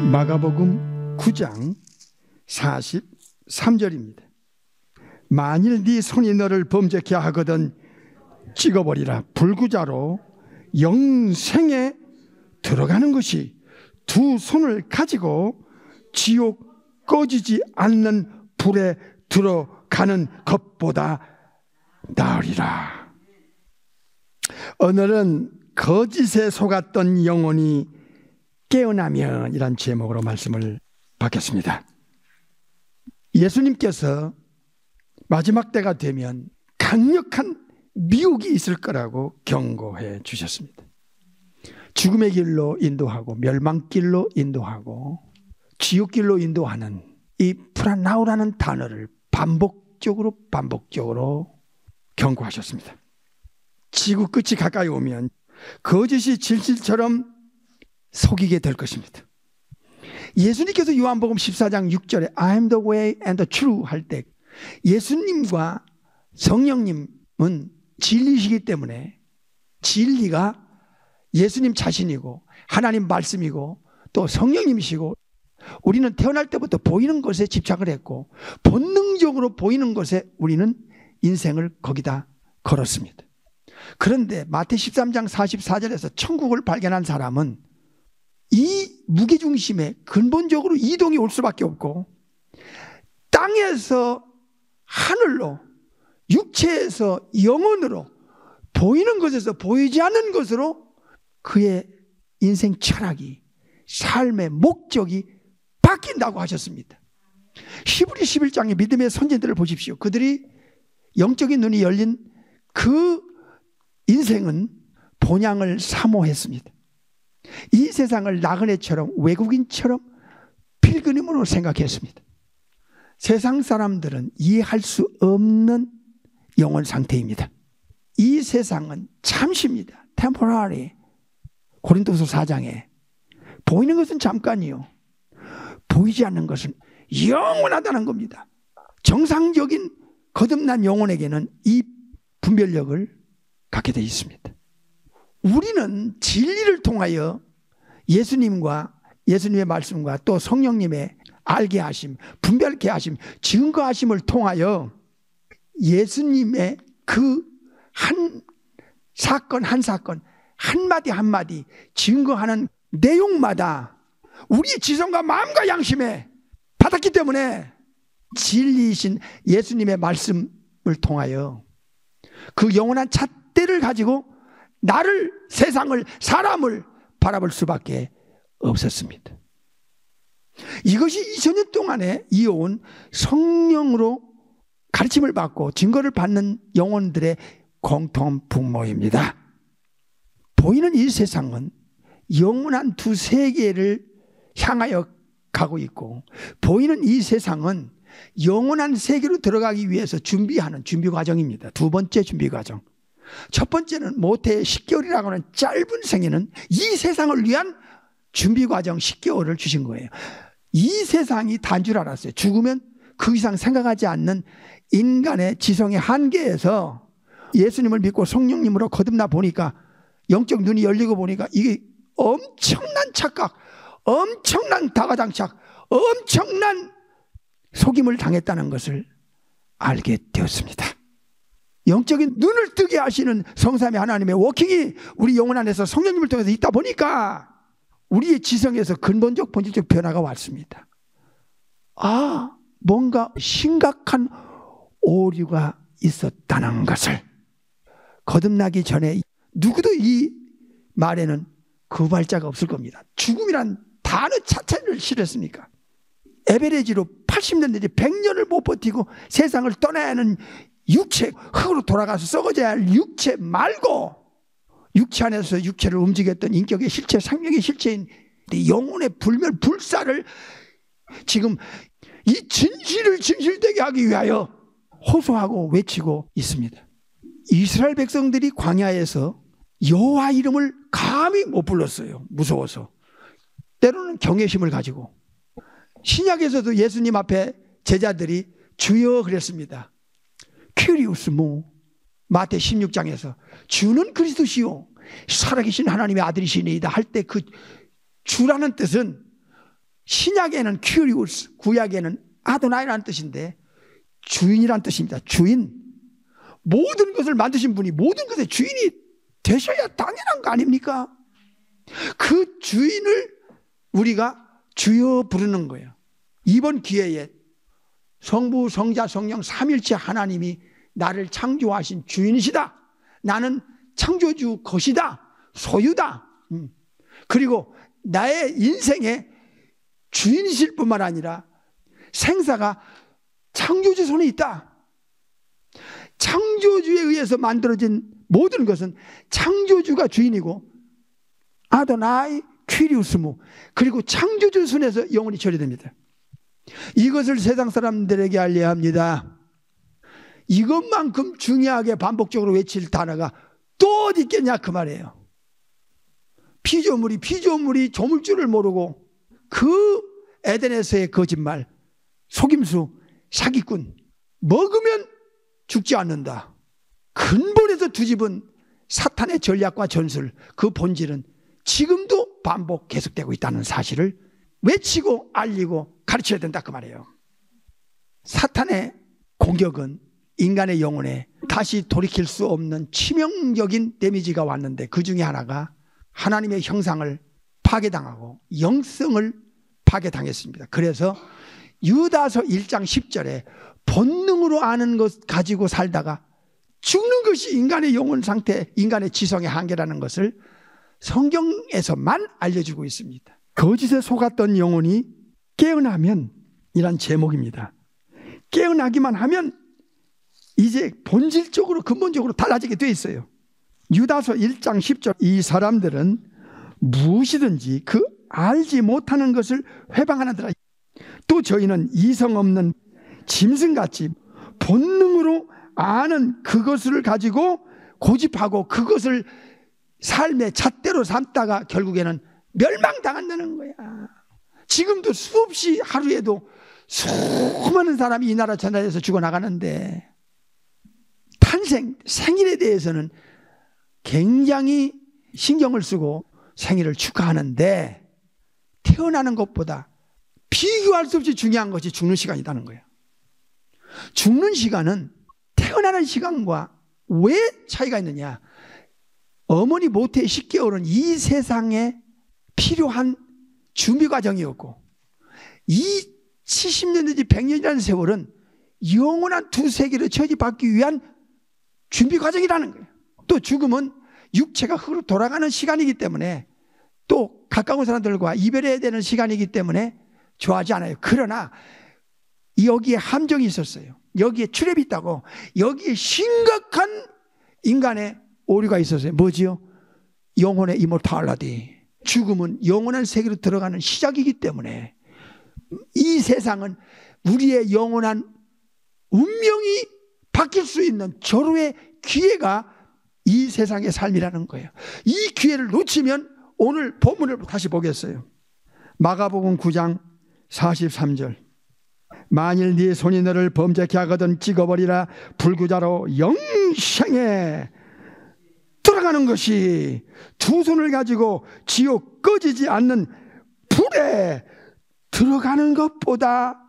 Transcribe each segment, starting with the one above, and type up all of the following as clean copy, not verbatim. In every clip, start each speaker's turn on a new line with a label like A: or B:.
A: 마가복음 9장 43절입니다. 만일 네 손이 너를 범죄케 하거든 찍어버리라. 불구자로 영생에 들어가는 것이 두 손을 가지고 지옥 꺼지지 않는 불에 들어가는 것보다 나으리라. 오늘은 거짓에 속았던 영혼이 깨어나면 이란 제목으로 말씀을 받겠습니다. 예수님께서 마지막 때가 되면 강력한 미혹이 있을 거라고 경고해 주셨습니다. 죽음의 길로 인도하고 멸망길로 인도하고 지옥길로 인도하는 이 프라나우라는 단어를 반복적으로 경고하셨습니다. 지구 끝이 가까이 오면 거짓이 진실처럼 속이게 될 것입니다. 예수님께서 요한복음 14장 6절에 I am the way and the truth 할 때 예수님과 성령님은 진리시기 때문에 진리가 예수님 자신이고 하나님 말씀이고 또 성령님이시고 우리는 태어날 때부터 보이는 것에 집착을 했고 본능적으로 보이는 것에 우리는 인생을 거기다 걸었습니다. 그런데 마태 13장 44절에서 천국을 발견한 사람은 이 무게중심에 근본적으로 이동이 올 수밖에 없고 땅에서 하늘로 육체에서 영혼으로 보이는 것에서 보이지 않는 것으로 그의 인생 철학이 삶의 목적이 바뀐다고 하셨습니다. 히브리 11장의 믿음의 선진들을 보십시오. 그들이 영적인 눈이 열린 그 인생은 본향을 사모했습니다. 이 세상을 나그네처럼 외국인처럼 필그림으로 생각했습니다. 세상 사람들은 이해할 수 없는 영혼 상태입니다. 이 세상은 잠시입니다. temporary. 고린도서 4장에 보이는 것은 잠깐이요 보이지 않는 것은 영원하다는 겁니다. 정상적인 거듭난 영혼에게는 이 분별력을 갖게 되어 있습니다. 우리는 진리를 통하여 예수님과 예수님의 말씀과 또 성령님의 알게 하심, 분별케 하심, 증거하심을 통하여 예수님의 그 한 사건 한 사건 한마디 한마디 증거하는 내용마다 우리의 지성과 마음과 양심에 받았기 때문에 진리이신 예수님의 말씀을 통하여 그 영원한 잣대를 가지고 나를, 세상을, 사람을 바라볼 수밖에 없었습니다. 이것이 2000년 동안에 이어온 성령으로 가르침을 받고 증거를 받는 영혼들의 공통 분모입니다. 보이는 이 세상은 영원한 두 세계를 향하여 가고 있고 보이는 이 세상은 영원한 세계로 들어가기 위해서 준비하는 준비 과정입니다. 두 번째 준비 과정. 첫 번째는 모태 10개월이라고 하는 짧은 생애는 이 세상을 위한 준비 과정 10개월을 주신 거예요. 이 세상이 단 줄 알았어요. 죽으면 그 이상 생각하지 않는 인간의 지성의 한계에서 예수님을 믿고 성령님으로 거듭나 보니까 영적 눈이 열리고 보니까 이게 엄청난 착각, 엄청난 다가장착, 엄청난 속임을 당했다는 것을 알게 되었습니다. 영적인 눈을 뜨게 하시는 성삼위 하나님의 워킹이 우리 영혼 안에서 성령님을 통해서 있다 보니까 우리의 지성에서 근본적 본질적 변화가 왔습니다. 아, 뭔가 심각한 오류가 있었다는 것을 거듭나기 전에 누구도 이 말에는 그 발자가 없을 겁니다. 죽음이란 단어 자체를 싫었으니까. 에베레지로 80년 내지 100년을 못 버티고 세상을 떠나야 하는 육체, 흙으로 돌아가서 썩어져야 할 육체 말고 육체 안에서 육체를 움직였던 인격의 실체, 생명의 실체인 영혼의 불멸, 불사를 지금 이 진실을 진실되게 하기 위하여 호소하고 외치고 있습니다. 이스라엘 백성들이 광야에서 여호와 이름을 감히 못 불렀어요. 무서워서. 때로는 경외심을 가지고. 신약에서도 예수님 앞에 제자들이 주여 그랬습니다. 큐리우스 모 마태 16장에서 주는 그리스도시요 살아계신 하나님의 아들이시니이다 할 때 그 주라는 뜻은 신약에는 큐리우스, 구약에는 아도나이라는 뜻인데 주인이란 뜻입니다. 주인. 모든 것을 만드신 분이 모든 것의 주인이 되셔야 당연한 거 아닙니까? 그 주인을 우리가 주여 부르는 거예요. 이번 기회에 성부, 성자, 성령 삼일체 하나님이 나를 창조하신 주인이시다. 나는 창조주 것이다. 소유다. 그리고 나의 인생의 주인이실 뿐만 아니라 생사가 창조주 손에 있다. 창조주에 의해서 만들어진 모든 것은 창조주가 주인이고 아도나이 퀴리우스무, 그리고 창조주 손에서 영원히 처리됩니다. 이것을 세상 사람들에게 알려야 합니다. 이것만큼 중요하게 반복적으로 외칠 단어가 또 어디 있겠냐 그 말이에요. 피조물이 조물줄을 모르고 그 에덴에서의 거짓말, 속임수, 사기꾼, 먹으면 죽지 않는다. 근본에서 뒤집은 사탄의 전략과 전술, 그 본질은 지금도 반복 계속되고 있다는 사실을 외치고 알리고 가르쳐야 된다 그 말이에요. 사탄의 공격은 인간의 영혼에 다시 돌이킬 수 없는 치명적인 데미지가 왔는데, 그 중에 하나가 하나님의 형상을 파괴당하고 영성을 파괴당했습니다. 그래서 유다서 1장 10절에 본능으로 아는 것 가지고 살다가 죽는 것이 인간의 영혼 상태, 인간의 지성의 한계라는 것을 성경에서만 알려주고 있습니다. 거짓에 속았던 영혼이 깨어나면, 이란 제목입니다. 깨어나기만 하면 이제 본질적으로 근본적으로 달라지게 돼 있어요. 유다서 1장 10절, 이 사람들은 무엇이든지 그 알지 못하는 것을 회방하느니라. 또 저희는 이성 없는 짐승같이 본능으로 아는 그것을 가지고 고집하고 그것을 삶의 잣대로 삼다가 결국에는 멸망당한다는 거야. 지금도 수없이 하루에도 수많은 사람이 이 나라 저 나라에서 죽어나가는데, 생일에 대해서는 굉장히 신경을 쓰고 생일을 축하하는데, 태어나는 것보다 비교할 수 없이 중요한 것이 죽는 시간이라는 거예요. 죽는 시간은 태어나는 시간과 왜 차이가 있느냐? 어머니 모태의 10개월은 이 세상에 필요한 준비 과정이었고, 이 70년 내지 100년이라는 세월은 영원한 두 세계를 처지받기 위한 준비 과정이라는 거예요. 또 죽음은 육체가 흙으로 돌아가는 시간이기 때문에, 또 가까운 사람들과 이별해야 되는 시간이기 때문에 좋아하지 않아요. 그러나 여기에 함정이 있었어요. 여기에 트랩이 있다고. 여기에 심각한 인간의 오류가 있었어요. 뭐지요? 영혼의 이모탈리티. 죽음은 영원한 세계로 들어가는 시작이기 때문에 이 세상은 우리의 영원한 운명이 바뀔 수 있는 절호의 기회가 이 세상의 삶이라는 거예요. 이 기회를 놓치면, 오늘 본문을 다시 보겠어요. 마가복음 9장 43절. 만일 네 손이 너를 범죄케 하거든 찍어버리라. 불구자로 영생에 들어가는 것이 두 손을 가지고 지옥 꺼지지 않는 불에 들어가는 것보다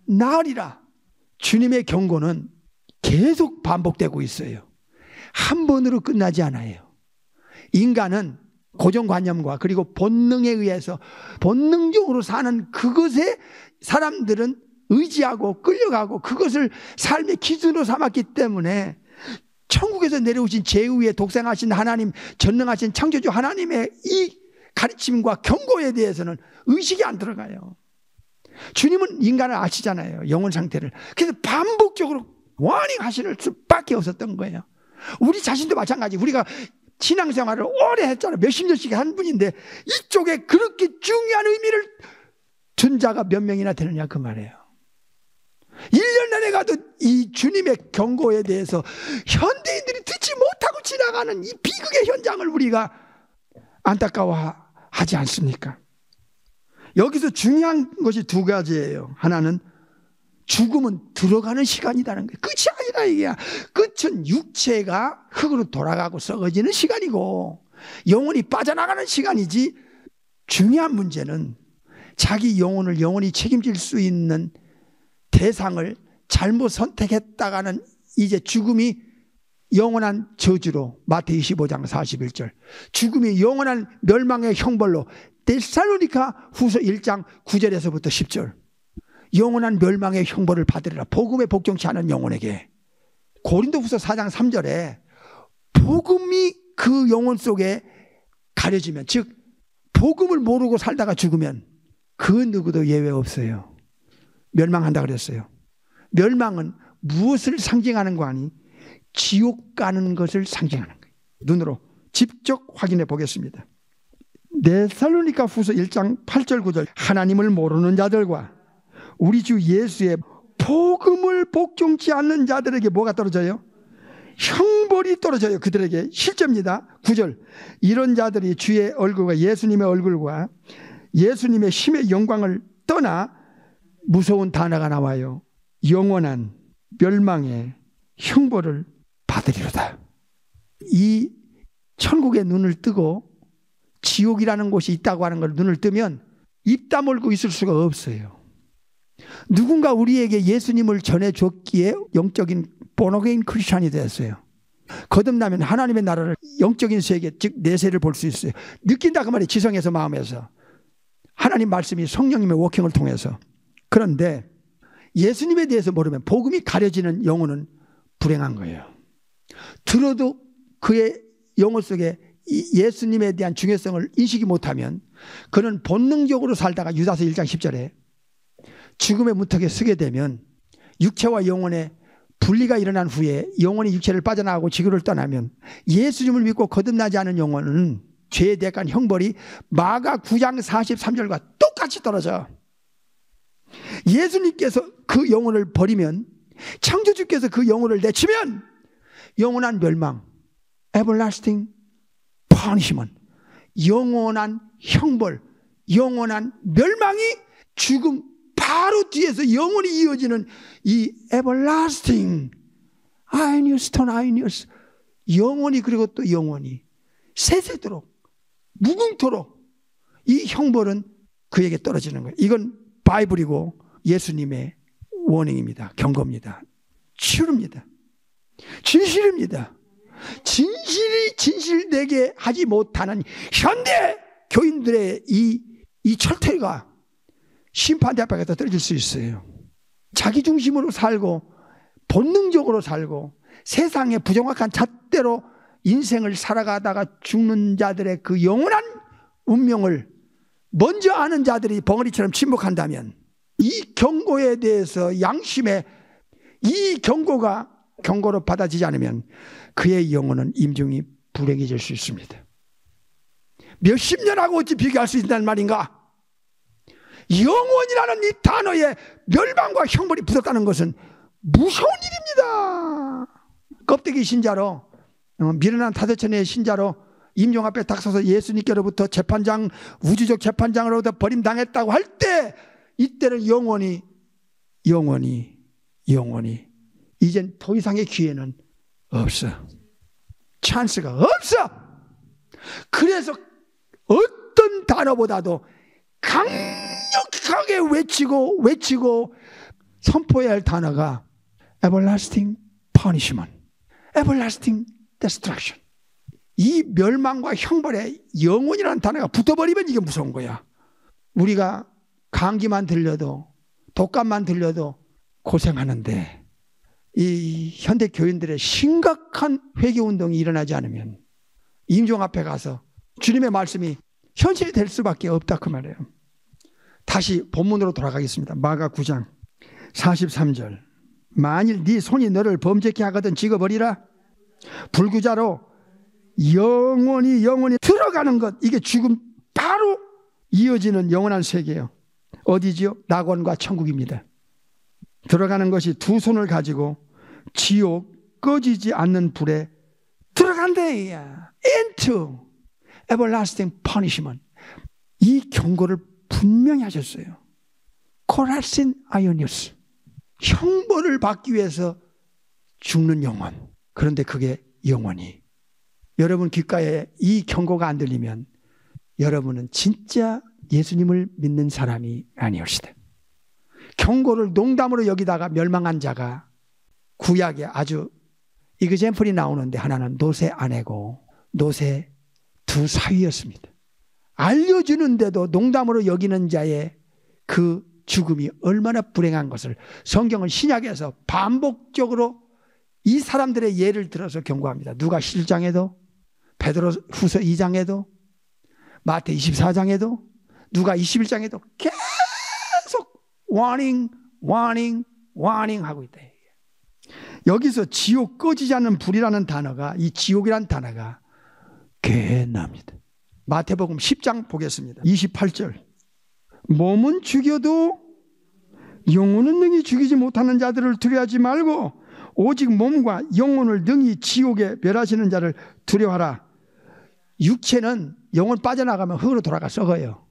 A: 나으리라. 주님의 경고는 계속 반복되고 있어요. 한 번으로 끝나지 않아요. 인간은 고정관념과 그리고 본능에 의해서 본능적으로 사는 그것에 사람들은 의지하고 끌려가고 그것을 삶의 기준으로 삼았기 때문에 천국에서 내려오신 제후에 독생하신 하나님, 전능하신 창조주 하나님의 이 가르침과 경고에 대해서는 의식이 안 들어가요. 주님은 인간을 아시잖아요. 영혼 상태를. 그래서 반복적으로 워닝 하실 수밖에 없었던 거예요. 우리 자신도 마찬가지. 우리가 신앙생활을 오래 했잖아요. 몇십 년씩 한 분인데 이쪽에 그렇게 중요한 의미를 준 자가 몇 명이나 되느냐 그 말이에요. 1년 내내 가도 이 주님의 경고에 대해서 현대인들이 듣지 못하고 지나가는 이 비극의 현장을 우리가 안타까워하지 않습니까? 여기서 중요한 것이 두 가지예요. 하나는 죽음은 들어가는 시간이라는 거예요. 끝이 아니라 이게. 끝은 육체가 흙으로 돌아가고 썩어지는 시간이고 영혼이 빠져나가는 시간이지, 중요한 문제는 자기 영혼을 영원히 책임질 수 있는 대상을 잘못 선택했다가는 이제 죽음이 영원한 저주로, 마태복음 25장 41절, 죽음이 영원한 멸망의 형벌로, 데살로니가 후서 1장 9절에서부터 10절, 영원한 멸망의 형벌을 받으리라. 복음에 복종치 않은 영혼에게. 고린도후서 4장 3절에 복음이 그 영혼 속에 가려지면, 즉 복음을 모르고 살다가 죽으면 그 누구도 예외 없어요. 멸망한다 그랬어요. 멸망은 무엇을 상징하는 거 아니? 지옥 가는 것을 상징하는 거예요. 눈으로 직접 확인해 보겠습니다. 데살로니가 후서 1장 8절 9절, 하나님을 모르는 자들과 우리 주 예수의 복음을 복종치 않는 자들에게 뭐가 떨어져요? 형벌이 떨어져요. 그들에게. 실제입니다. 9절, 이런 자들이 주의 얼굴과 예수님의 얼굴과 예수님의 힘의 영광을 떠나 무서운 단어가 나와요. 영원한 멸망의 형벌을 받으리로다. 이 천국의 눈을 뜨고 지옥이라는 곳이 있다고 하는 걸 눈을 뜨면 입 다물고 있을 수가 없어요. 누군가 우리에게 예수님을 전해줬기에 영적인 본어게인 크리스찬이 되었어요. 거듭나면 하나님의 나라를, 영적인 세계, 즉 내세를 볼 수 있어요. 느낀다 그 말이에요. 지성에서 마음에서. 하나님 말씀이 성령님의 워킹을 통해서. 그런데 예수님에 대해서 모르면 복음이 가려지는 영혼은 불행한 거예요. 들어도 그의 영혼 속에 예수님에 대한 중요성을 인식이 못하면 그는 본능적으로 살다가 유다서 1장 10절에 죽음의 문턱에 서게 되면, 육체와 영혼의 분리가 일어난 후에 영혼이 육체를 빠져나가고 지구를 떠나면, 예수님을 믿고 거듭나지 않은 영혼은 죄에 대한 형벌이 마가 9장 43절과 똑같이 떨어져. 예수님께서 그 영혼을 버리면, 창조주께서 그 영혼을 내치면 영원한 멸망, everlasting punishment, 영원한 형벌, 영원한 멸망이 죽음 바로 뒤에서 영원히 이어지는 이 everlasting, 아이니우스 톤 아이니우스, 영원히, 그리고 또 영원히 세세도록 무궁토록 이 형벌은 그에게 떨어지는 거예요. 이건 바이블이고 예수님의 워닝입니다. 경고입니다. 치료입니다. 진실입니다. 진실이 진실되게 하지 못하는 현대 교인들의 이 철퇴가 심판대 앞에서 떨어질 수 있어요. 자기 중심으로 살고 본능적으로 살고 세상의 부정확한 잣대로 인생을 살아가다가 죽는 자들의 그 영원한 운명을 먼저 아는 자들이 벙어리처럼 침묵한다면, 이 경고에 대해서 양심의 이 경고로 받아지지 않으면 그의 영혼은 임종이 불행해질 수 있습니다. 몇십 년하고 어찌 비교할 수 있다는 말인가? 영원이라는 이 단어에 멸망과 형벌이 붙었다는 것은 무서운 일입니다. 껍데기 신자로, 미련한 타대천의 신자로 임종 앞에 딱 서서 예수님께로부터 재판장, 우주적 재판장으로부터 버림당했다고 할 때, 이때는 영원히 이젠 더 이상의 기회는 없어. 찬스가 없어. 그래서 어떤 단어보다도 강력하게 외치고 선포해야 할 단어가 everlasting punishment, everlasting destruction. 이 멸망과 형벌에 영원이라는 단어가 붙어버리면 이게 무서운 거야. 우리가 감기만 들려도, 독감만 들려도 고생하는데, 이 현대 교인들의 심각한 회개운동이 일어나지 않으면 임종 앞에 가서 주님의 말씀이 현실이 될 수밖에 없다 그 말이에요. 다시 본문으로 돌아가겠습니다. 마가 9장 43절. 만일 네 손이 너를 범죄케 하거든 찍어버리라. 불구자로 영원히 들어가는 것, 이게 죽음 바로 이어지는 영원한 세계예요. 어디지요? 낙원과 천국입니다. 들어가는 것이 두 손을 가지고 지옥 꺼지지 않는 불에 들어간대야. into everlasting punishment. 이 경고를 분명히 하셨어요. 코라신 아이오니우스. 형벌을 받기 위해서 죽는 영혼. 그런데 그게 영원히. 여러분 귓가에 이 경고가 안 들리면 여러분은 진짜 예수님을 믿는 사람이 아니올시다. 경고를 농담으로 여기다가 멸망한 자가 구약에 아주 이그젠플이 나오는데 하나는 노세 아내고 노세 두 사위였습니다. 알려주는데도 농담으로 여기는 자의 그 죽음이 얼마나 불행한 것을 성경은 신약에서 반복적으로 이 사람들의 예를 들어서 경고합니다. 누가 7장에도 베드로 후서 2장에도 마태 24장에도 누가 21장에도 계속 warning 하고 있다. 여기서 지옥 꺼지지 않는 불이라는 단어가 이 지옥이라는 단어가 괜합니다. 마태복음 10장 보겠습니다. 28절 몸은 죽여도 영혼은 능히 죽이지 못하는 자들을 두려워하지 말고 오직 몸과 영혼을 능히 지옥에 멸하시는 자를 두려워하라. 육체는 영혼 빠져나가면 흙으로 돌아가 썩어요.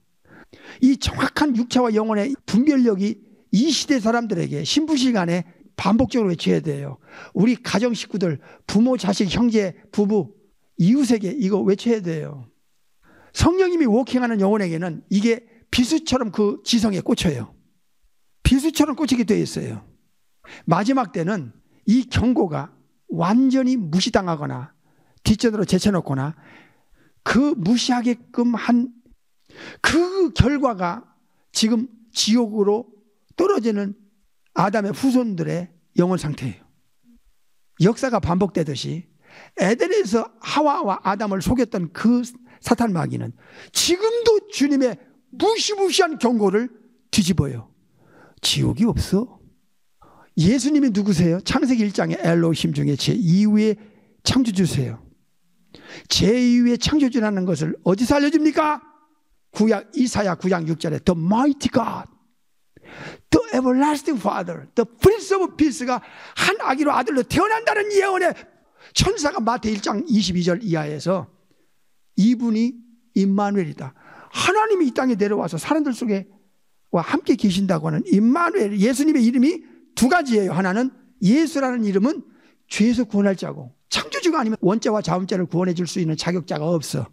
A: 이 정확한 육체와 영혼의 분별력이 이 시대 사람들에게 신부시간에 반복적으로 외쳐야 돼요. 우리 가정 식구들, 부모, 자식, 형제, 부부, 이웃에게 이거 외쳐야 돼요. 성령님이 워킹하는 영혼에게는 이게 비수처럼 그 지성에 꽂혀요. 비수처럼 꽂히게 되어 있어요. 마지막 때는 이 경고가 완전히 무시당하거나 뒷전으로 제쳐놓거나 그 무시하게끔 한 그 결과가 지금 지옥으로 떨어지는 아담의 후손들의 영혼 상태예요. 역사가 반복되듯이 에덴에서 하와와 아담을 속였던 그 사탄 마귀는 지금도 주님의 무시무시한 경고를 뒤집어요. 지옥이 없어. 예수님이 누구세요? 창세기 1장의 엘로힘 중에 제2위의 창조주세요. 제2위의 창조주라는 것을 어디서 알려줍니까? 구약 이사야 9장 6절에 The mighty God, The everlasting Father, The Prince of Peace가 한 아기로 아들로 태어난다는 예언에 천사가 마태 1장 22절 이하에서 이분이 임마누엘이다. 하나님이 이 땅에 내려와서 사람들 속에 와 함께 계신다고 하는 임마누엘, 예수님의 이름이 두 가지예요. 하나는 예수라는 이름은 죄에서 구원할 자고 창조주가 아니면 원죄와 자음죄를 구원해 줄 수 있는 자격자가 없어.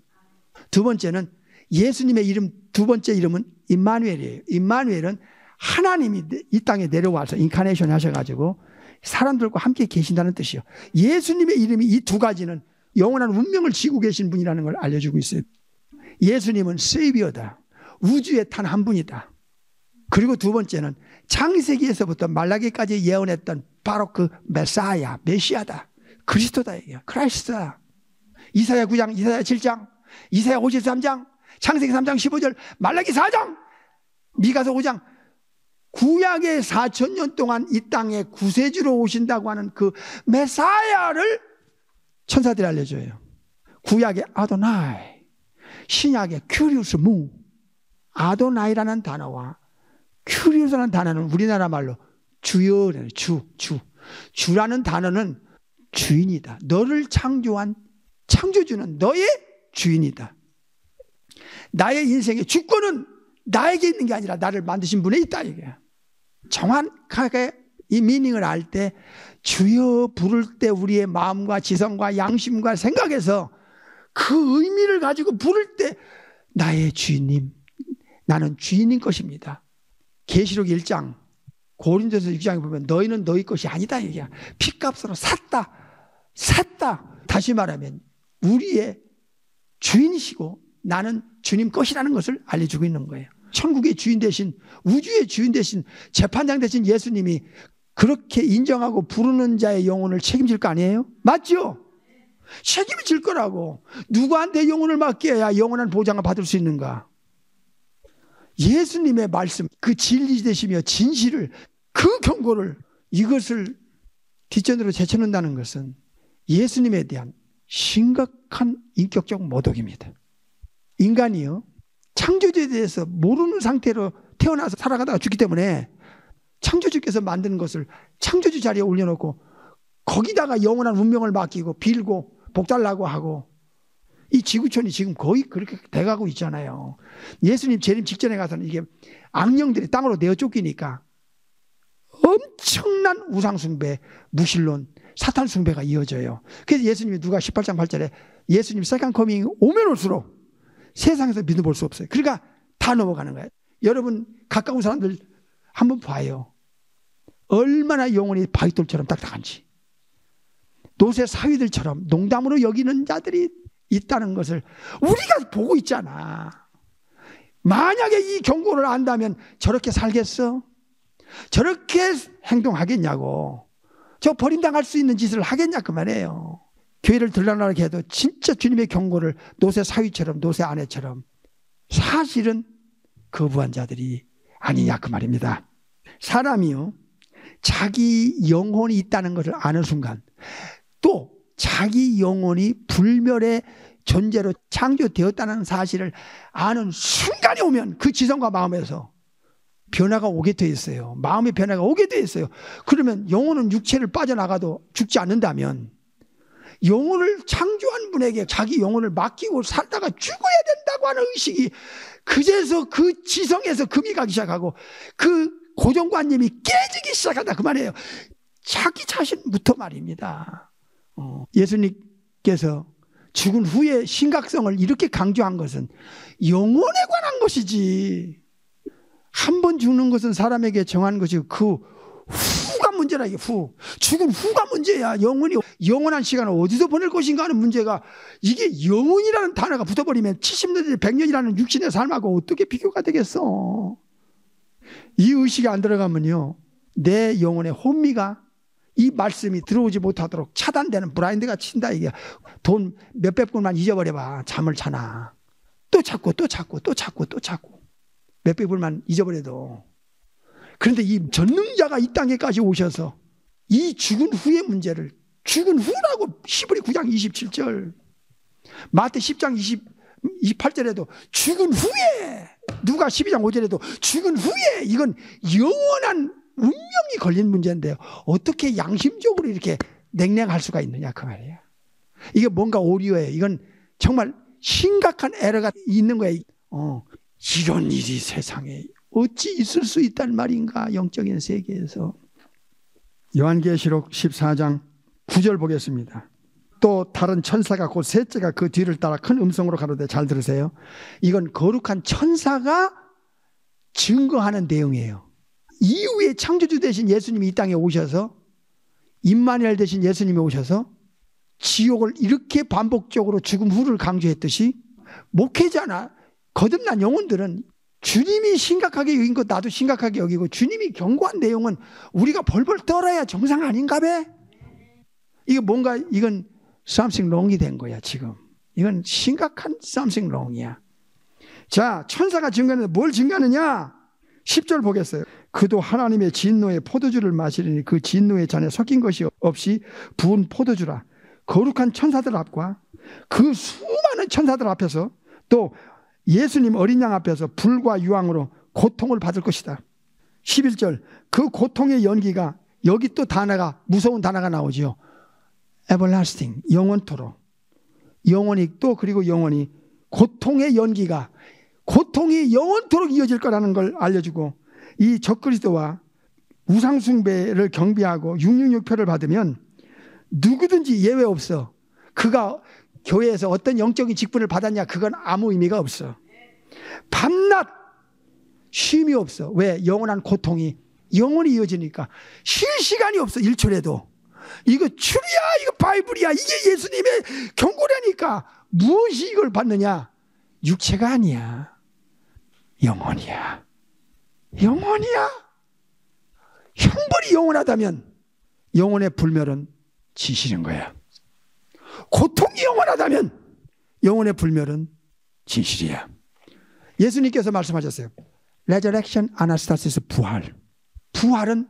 A: 두 번째는 예수님의 이름, 두 번째 이름은 임마누엘이에요. 임마누엘은 하나님이 이 땅에 내려와서 인카네이션 하셔가지고 사람들과 함께 계신다는 뜻이요. 예수님의 이름이 이 두 가지는 영원한 운명을 지고 계신 분이라는 걸 알려주고 있어요. 예수님은 세이비어다. 우주에 단 한 분이다. 그리고 두 번째는 창세기에서부터 말라기까지 예언했던 바로 그 메사야, 메시아다. 그리스도다. 크라이스트다. 이사야 9장, 이사야 7장, 이사야 53장, 창세기 3장 15절, 말라기 4장, 미가서 5장. 구약의 4,000년 동안 이 땅에 구세주로 오신다고 하는 그 메사야를 천사들이 알려줘요. 구약의 아도나이, 신약의 큐리우스 무. 아도나이라는 단어와 큐리우스라는 단어는 우리나라 말로 주여라는 주라는 단어는 주인이다. 너를 창조한 창조주는 너의 주인이다. 나의 인생의 주권은 나에게 있는 게 아니라 나를 만드신 분에 있다. 이게 정확하게 이 미닝을 알 때 주여 부를 때 우리의 마음과 지성과 양심과 생각에서 그 의미를 가지고 부를 때 나의 주인님, 나는 주인인 것입니다. 계시록 1장 고린도서 6장에 보면 너희는 너희 것이 아니다. 이게 핏값으로 샀다. 다시 말하면 우리의 주인이시고 나는 주님 것이라는 것을 알려주고 있는 거예요. 천국의 주인 대신, 우주의 주인 대신, 재판장 대신 예수님이 그렇게 인정하고 부르는 자의 영혼을 책임질 거 아니에요? 맞죠? 책임이 질 거라고. 누구한테 영혼을 맡겨야 영원한 보장을 받을 수 있는가? 예수님의 말씀, 그 진리 되시며 진실을, 그 경고를, 이것을 뒷전으로 제쳐놓는다는 것은 예수님에 대한 심각한 인격적 모독입니다. 인간이요, 창조주에 대해서 모르는 상태로 태어나서 살아가다가 죽기 때문에 창조주께서 만드는 것을 창조주 자리에 올려놓고 거기다가 영원한 운명을 맡기고 빌고 복달라고 하고, 이 지구촌이 지금 거의 그렇게 돼가고 있잖아요. 예수님 재림 직전에 가서는 이게 악령들이 땅으로 내어 쫓기니까 엄청난 우상숭배, 무신론, 사탄 숭배가 이어져요. 그래서 예수님이 누가 18장 8절에 예수님 세컨 커밍 오면 올수록 세상에서 믿어볼 수 없어요. 그러니까 다 넘어가는 거예요. 여러분 가까운 사람들 한번 봐요. 얼마나 영혼이 바위돌처럼 딱딱한지. 노새 사위들처럼 농담으로 여기는 자들이 있다는 것을 우리가 보고 있잖아. 만약에 이 경고를 안다면 저렇게 살겠어? 저렇게 행동하겠냐고. 저 버림당할 수 있는 짓을 하겠냐 그 말이에요. 교회를 들러나게 해도 진짜 주님의 경고를 노새 사위처럼 노새 아내처럼 사실은 거부한 자들이 아니냐 그 말입니다. 사람이요 자기 영혼이 있다는 것을 아는 순간 또 자기 영혼이 불멸의 존재로 창조되었다는 사실을 아는 순간이 오면 그 지성과 마음에서 변화가 오게 돼 있어요. 마음의 변화가 오게 돼 있어요. 그러면 영혼은 육체를 빠져나가도 죽지 않는다면 영혼을 창조한 분에게 자기 영혼을 맡기고 살다가 죽어야 된다고 하는 의식이 그제서 그 지성에서 금이 가기 시작하고 그 고정관념이 깨지기 시작한다 그 말이에요. 자기 자신부터 말입니다. 예수님께서 죽은 후의 심각성을 이렇게 강조한 것은 영혼에 관한 것이지 한 번 죽는 것은 사람에게 정한 것이고 그 후가 문제라. 이게 후 죽은 후가 문제야. 영혼이 영원한 시간을 어디서 보낼 것인가 하는 문제가 이게 영혼이라는 단어가 붙어버리면 70년 100년이라는 육신의 삶하고 어떻게 비교가 되겠어. 이 의식이 안 들어가면요 내 영혼의 혼미가 이 말씀이 들어오지 못하도록 차단되는 블라인드가 친다. 이게 돈 몇백 불만 잊어버려봐 잠을 자나 또 찾고 또 찾고 또 찾고 또 찾고 몇백 불만 잊어버려도. 그런데 이 전능자가 이 땅에까지 오셔서 이 죽은 후의 문제를 죽은 후라고 히브리 9장 27절 마태 10장 28절에도 죽은 후에 누가 12장 5절에도 죽은 후에 이건 영원한 운명이 걸린 문제인데요. 어떻게 양심적으로 이렇게 냉랭할 수가 있느냐 그 말이에요. 이게 뭔가 오류예요. 이건 정말 심각한 에러가 있는 거예요. 이런 일이 세상에 어찌 있을 수 있단 말인가. 영적인 세계에서. 요한계시록 14장 9절 보겠습니다. 또 다른 천사가 곧 셋째가 그 뒤를 따라 큰 음성으로 가로되 잘 들으세요. 이건 거룩한 천사가 증거하는 내용이에요. 이후에 창조주 되신 예수님이 이 땅에 오셔서 임마누엘 되신 예수님이 오셔서 지옥을 이렇게 반복적으로 죽음 후를 강조했듯이 목회자나 거듭난 영혼들은 주님이 심각하게 여긴 것 나도 심각하게 여기고 주님이 경고한 내용은 우리가 벌벌 떨어야 정상 아닌가 봐. 이게 뭔가 이건 something wrong이 된 거야 지금. 이건 심각한 something wrong이야. 자 천사가 증거하는데 뭘 증거하느냐. 10절 보겠어요. 그도 하나님의 진노의 포도주를 마시리니 그 진노의 잔에 섞인 것이 없이 부은 포도주라. 거룩한 천사들 앞과 그 수많은 천사들 앞에서 또 예수님 어린 양 앞에서 불과 유황으로 고통을 받을 것이다. 11절 그 고통의 연기가 여기 또 단어가 무서운 단어가 나오죠. everlasting 영원토록. 영원히 또 그리고 영원히 고통의 연기가 고통이 영원토록 이어질 거라는 걸 알려주고 이 적그리스도와 우상숭배를 경비하고 666표를 받으면 누구든지 예외 없어. 그가 교회에서 어떤 영적인 직분을 받았냐 그건 아무 의미가 없어. 밤낮 쉼이 없어. 왜? 영원한 고통이 영원히 이어지니까 쉴 시간이 없어. 1초라도. 이거 출이야 이거 바이블이야 이게 예수님의 경고라니까. 무엇이 이걸 받느냐. 육체가 아니야. 영혼이야. 영혼이야. 형벌이 영원하다면 영혼의 불멸은 진실인 거야. 고통이 영원하다면 영혼의 불멸은 진실이야. 예수님께서 말씀하셨어요. Resurrection, Anastasis, 부활. 부활은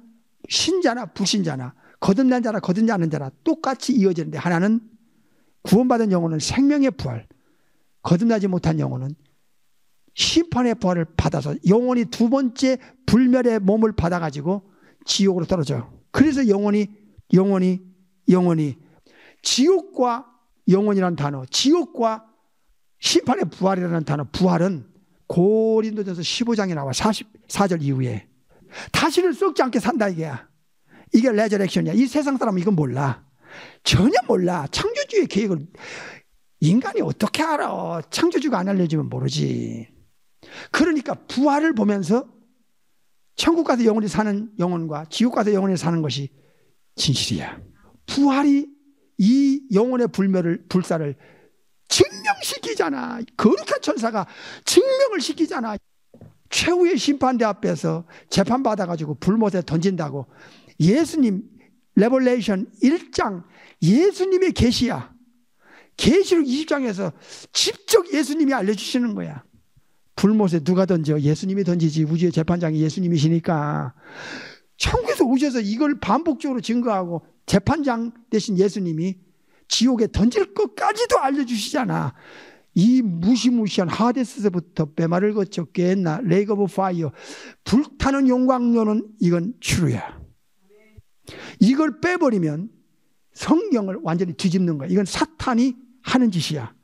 A: 신자나 불신자나 거듭난 자나 거듭나지 않은 자나 똑같이 이어지는데 하나는 구원받은 영혼은 생명의 부활, 거듭나지 못한 영혼은 심판의 부활을 받아서 영혼이 두 번째 불멸의 몸을 받아가지고 지옥으로 떨어져요. 그래서 영혼이 지옥과 영혼이라는 단어, 지옥과 심판의 부활이라는 단어, 부활은 고린도전서 15장에 나와 44절 이후에 다시는 썩지 않게 산다 이게야. 이게 레저렉션이야. 이 세상 사람은 이건 몰라. 전혀 몰라. 창조주의 계획을 인간이 어떻게 알아. 창조주가 안 알려주면 모르지. 그러니까 부활을 보면서 천국 가서 영원히 사는 영혼과 지옥 가서 영원히 사는 것이 진실이야. 부활이 이 영혼의 불사를 증명시키잖아. 거룩한 천사가 증명을 시키잖아. 최후의 심판대 앞에서 재판받아가지고 불못에 던진다고. 예수님 레볼레이션 1장 예수님의 계시야. 계시록 20장에서 직접 예수님이 알려주시는 거야. 불못에 누가 던져? 예수님이 던지지. 우주의 재판장이 예수님이시니까. 천국에서 오셔서 이걸 반복적으로 증거하고 재판장 대신 예수님이 지옥에 던질 것까지도 알려주시잖아. 이 무시무시한 하데스서부터 배말을 거쳐 게엔나 레이크 오브 파이어 불타는 용광로는 이건 추루야. 이걸 빼버리면 성경을 완전히 뒤집는 거야. 이건 사탄이 하는 짓이야.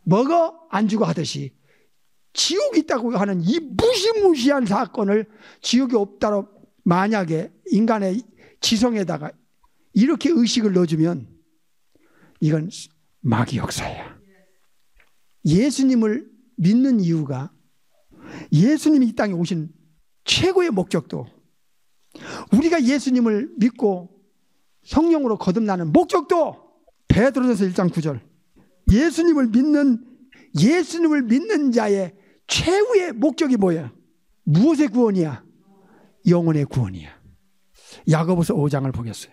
A: 먹어 안 주고 하듯이 지옥이 있다고 하는 이 무시무시한 사건을 지옥이 없다로 만약에 인간의 지성에다가 이렇게 의식을 넣어주면 이건 마귀 역사야. 예수님을 믿는 이유가 예수님이 이 땅에 오신 최고의 목적도 우리가 예수님을 믿고 성령으로 거듭나는 목적도 베드로전서 1장 9절 예수님을 믿는 자의 최후의 목적이 뭐야? 무엇의 구원이야? 영혼의 구원이야. 야고보서 5장을 보겠어요.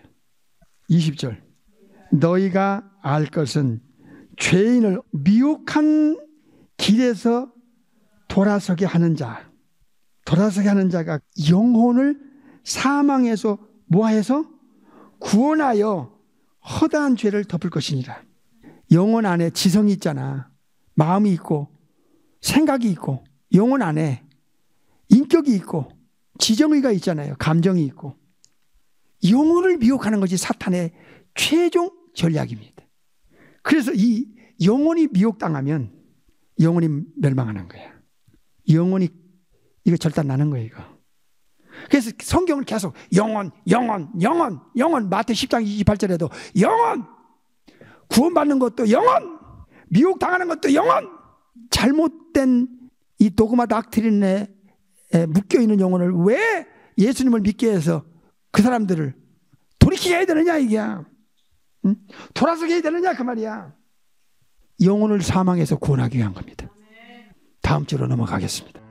A: 20절 너희가 알 것은 죄인을 미혹한 길에서 돌아서게 하는 자가 영혼을 사망에서 뭐해서 구원하여 허다한 죄를 덮을 것이니라. 영혼 안에 지성이 있잖아. 마음이 있고 생각이 있고 영혼 안에 인격이 있고 지정의가 있잖아요. 감정이 있고 영혼을 미혹하는 것이 사탄의 최종 전략입니다. 그래서 이 영혼이 미혹당하면 영혼이 멸망하는 거야. 영혼이 이거 절단나는 거예요. 이거. 그래서 성경을 계속 영혼 마태 10장 28절에도 영혼 구원받는 것도 영혼 미혹당하는 것도 영혼 잘못된 이 도그마 닥트린에 묶여있는 영혼을 왜 예수님을 믿게 해서 그 사람들을 돌이키게 해야 되느냐 이게 응? 돌아서게 해야 되느냐 그 말이야. 영혼을 사망에서 구원하기 위한 겁니다. 다음 주로 넘어가겠습니다.